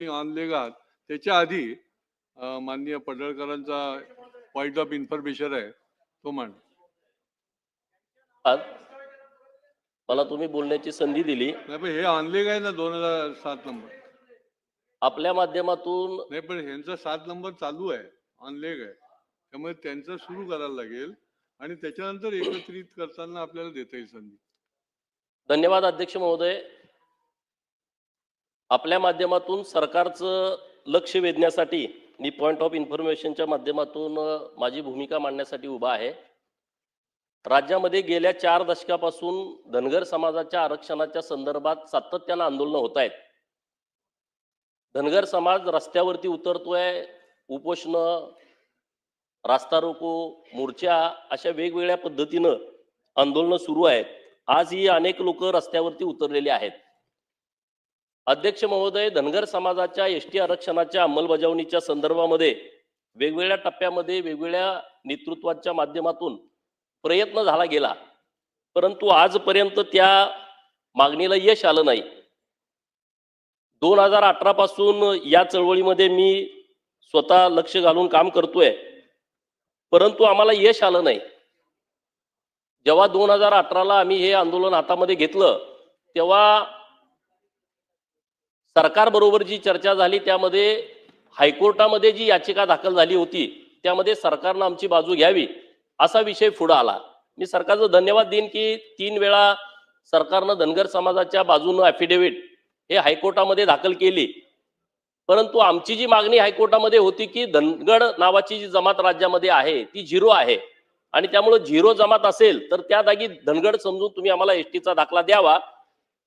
आणले का त्याच्या आधी माननीय पडळकरांचा पॉइंट ऑफ इन्फॉर्मेशन आहे तो मान आज मला तुम्ही बोलण्याची संधी दिली। नाही पण हे आणले काय ना 2007 नंबर आपल्या माध्यमातून नाही पण ह्यांचा 7 नंबर चालू आहे आणले काय त्यामुळे त्यांचं सुरू करायला लागेल आणि त्याच्यानंतर एकत्रित करताना आपल्याला देता येईल संधी। धन्यवाद अध्यक्ष महोदय। आपल्या माध्यमातून सरकारचं लक्ष वेधण्यासाठी मी पॉइंट ऑफ इन्फॉर्मेशनच्या माध्यमातून माझी भूमिका मांडण्यासाठी उभा आहे। राज्यामध्ये गेल्या 4 दशकापासून धनगर समाजाच्या आरक्षणाच्या संदर्भात सातत्याने आंदोलन होत आहेत। धनगर समाज रस्त्यावरती उतरतोय, उपोषण, रास्ता रोको, मोर्चा अशा वेगवेगळ्या पद्धतीनं आंदोलन सुरू आहेत। आजही अनेक लोक रस्त्यावरती उतरलेले आहेत। अध्यक्ष महोदय, धनगर समाजाच्या एसटी आरक्षणाच्या अंमलबजावणीच्या संदर्भामध्ये वेगवेगळ्या टप्प्यामध्ये वेगवेगळ्या नेतृत्वाच्या माध्यमातून प्रयत्न झाला गेला, परंतु आजपर्यंत त्या मागणीला यश आलं नाही। 2018 पासून या चळवळीमध्ये मी स्वतः लक्ष घालून काम करतोय, परंतु आम्हाला यश आलं नाही। जेव्हा 2018ला आम्ही हे आंदोलन हातामध्ये घेतलं तेव्हा सरकारबरोबर जी चर्चा झाली त्यामध्ये हायकोर्टामध्ये जी याचिका दाखल झाली होती त्यामध्ये सरकारनं आमची बाजू घ्यावी असा विषय पुढे आला। मी सरकारचं धन्यवाद देईन की 3 वेळा सरकारनं धनगर समाजाच्या बाजूने ॲफिडेव्हिट हे हायकोर्टामध्ये दाखल केली, परंतु आमची जी मागणी हायकोर्टामध्ये होती की धनगड नावाची जी जमात राज्यामध्ये आहे ती 0 आहे आणि त्यामुळे 0 जमात असेल तर त्या जागी धनगड समजून तुम्ही आम्हाला एसटीचा दाखला द्यावा।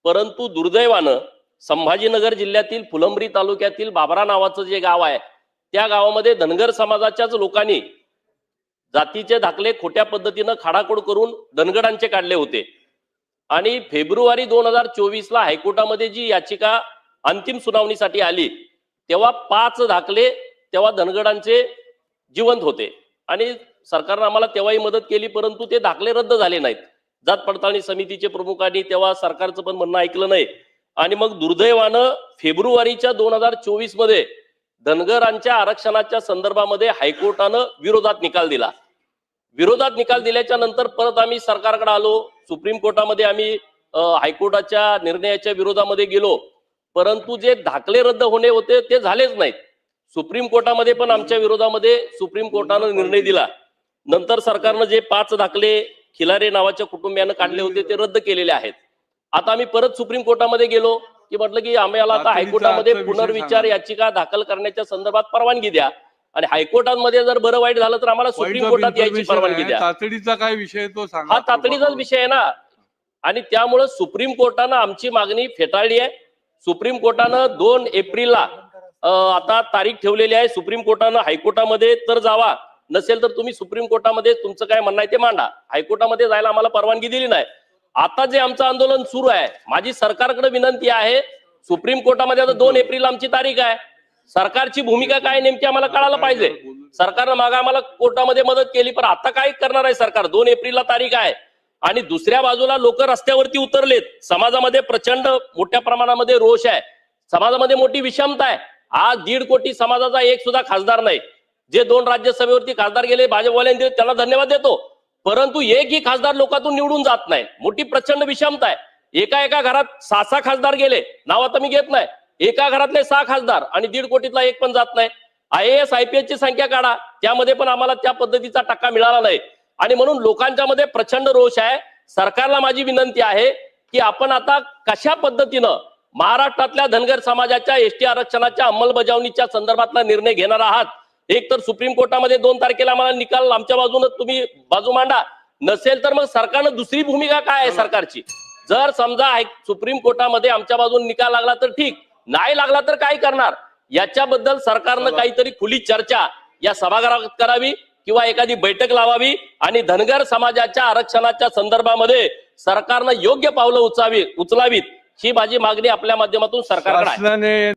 परंतु दुर्दैवानं संभाजीनगर जिल्ह्यातील फुलंब्री तालुक्यातील बाबरा नावाचं जे गाव आहे त्या गावामध्ये धनगर समाजाच्याच लोकांनी जातीचे दाखले खोट्या पद्धतीनं खाडाखोड करून धनगडांचे काढले होते आणि फेब्रुवारी 2024ला हायकोर्टामध्ये जी याचिका अंतिम सुनावणीसाठी आली तेव्हा 5 दाखले तेव्हा धनगडांचे जिवंत होते आणि सरकारने आम्हाला तेव्हाही मदत केली, परंतु ते दाखले रद्द झाले नाहीत। जात पडताळणी समितीचे प्रमुखांनी तेव्हा सरकारचं पण म्हणणं ऐकलं नाही आणि मग दुर्दैवानं फेब्रुवारीच्या 2024 मध्ये धनगरांच्या आरक्षणाच्या संदर्भामध्ये हायकोर्टानं विरोधात निकाल दिला। विरोधात निकाल दिल्याच्या नंतर परत आम्ही सरकारकडे आलो, सुप्रीम कोर्टामध्ये आम्ही हायकोर्टाच्या निर्णयाच्या विरोधामध्ये गेलो, परंतु जे दाखले रद्द होणे होते ते झालेच नाहीत। सुप्रीम कोर्टामध्ये पण आमच्या विरोधामध्ये सुप्रीम कोर्टानं निर्णय दिला। नंतर सरकारनं जे 5 दाखले खिलारे नावाच्या कुटुंबियानं काढले होते ते रद्द केलेले आहेत। आता आम्ही परत सुप्रीम कोर्टामध्ये गेलो की म्हटलं की आम्हाला आता हायकोर्टामध्ये पुनर्विचार याचिका दाखल करण्याच्या संदर्भात परवानगी द्या आणि हायकोर्टामध्ये जर बरं वाईट झालं तर आम्हाला सुप्रीम कोर्टात यायची परवानगी द्या। तातडीचा काय विषय तो सांगा। हा तातडीचाच विषय आहे ना आणि त्यामुळे सुप्रीम कोर्टानं आमची मागणी फेटाळली आहे। सुप्रीम कोर्टानं 2 एप्रिलला आता तारीख ठेवलेली आहे। सुप्रीम कोर्टानं हायकोर्टामध्ये तर जावा, नसेल तर तुम्ही सुप्रीम कोर्टामध्ये तुमचं काय म्हणणं आहे ते मांडा। हायकोर्टामध्ये जायला आम्हाला परवानगी दिली नाही। आता जे आमचं आंदोलन सुरू आहे, माझी सरकारकडे विनंती आहे, सुप्रीम कोर्टामध्ये आता 2 एप्रिल आमची तारीख आहे, सरकारची भूमिका काय नेमकी आम्हाला कळायला पाहिजे। सरकारनं मागे आम्हाला कोर्टामध्ये मदत केली, पण आता काय करणार आहे सरकार? 2 एप्रिलला तारीख आहे आणि दुसऱ्या बाजूला लोक रस्त्यावरती उतरलेत। समाजामध्ये प्रचंड मोठ्या प्रमाणामध्ये रोष आहे, समाजामध्ये मोठी विषमता आहे। आज 1.5 कोटी समाजाचा एक सुद्धा खासदार नाही। जे 2 राज्यसभेवरती खासदार गेले भाजपवाल्यांनी त्यांना धन्यवाद देतो, परंतु एकही खासदार लोकांतून निवडून जात नाही। मोठी प्रचंड विषमता आहे। एका घरात 6 खासदार गेले, नाव आता मी घेत नाही, एका घरातले 6 खासदार आणि 1.5 कोटीतला एक पण जात नाही। IAS IPS ची संख्या काढा, त्यामध्ये पण आम्हाला त्या पद्धतीचा टक्का मिळाला नाही आणि म्हणून लोकांच्या मध्ये प्रचंड रोष आहे। सरकारला माझी विनंती आहे की आपण आता कशा पद्धतीनं महाराष्ट्रातल्या धनगर समाजाच्या एसटी आरक्षणाच्या अंमलबजावणीच्या संदर्भातला निर्णय घेणार आहात। एक तर सुप्रीम कोर्टामध्ये 2 तारखेला आम्हाला निकाल आमच्या बाजूने तुम्ही बाजू मांडा, नसेल तर मग सरकारनं दुसरी भूमिका काय आहे सरकारची? जर समजा सुप्रीम कोर्टामध्ये आमच्या बाजूने निकाल लागला तर ठीक, नाही लागला तर काय करणार? याच्याबद्दल सरकारनं काहीतरी खुली चर्चा या सभागृहात करावी किंवा एखादी बैठक लावावी आणि धनगर समाजाच्या आरक्षणाच्या संदर्भामध्ये सरकारनं योग्य पावलं उचलावीत ही माझी मागणी आपल्या माध्यमातून सरकारकडे आहे।